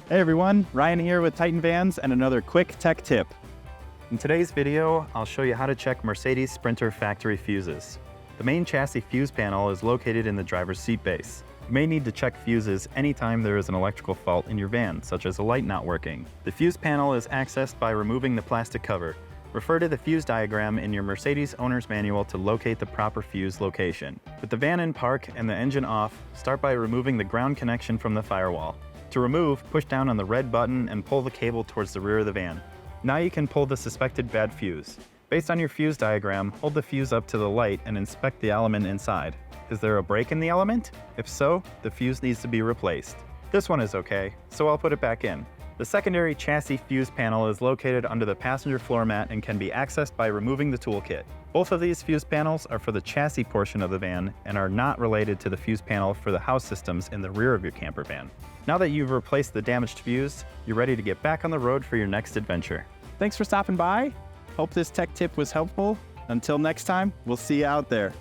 Hey everyone, Ryan here with Titan Vans and another quick tech tip. In today's video, I'll show you how to check Mercedes Sprinter factory fuses. The main chassis fuse panel is located in the driver's seat base. You may need to check fuses anytime there is an electrical fault in your van, such as a light not working. The fuse panel is accessed by removing the plastic cover. Refer to the fuse diagram in your Mercedes owner's manual to locate the proper fuse location. With the van in park and the engine off, start by removing the ground connection from the firewall. To remove, push down on the red button and pull the cable towards the rear of the van. Now you can pull the suspected bad fuse. Based on your fuse diagram, hold the fuse up to the light and inspect the element inside. Is there a break in the element? If so, the fuse needs to be replaced. This one is okay, so I'll put it back in. The secondary chassis fuse panel is located under the passenger floor mat and can be accessed by removing the toolkit. Both of these fuse panels are for the chassis portion of the van and are not related to the fuse panel for the house systems in the rear of your camper van. Now that you've replaced the damaged fuse, you're ready to get back on the road for your next adventure. Thanks for stopping by. Hope this tech tip was helpful. Until next time, we'll see you out there.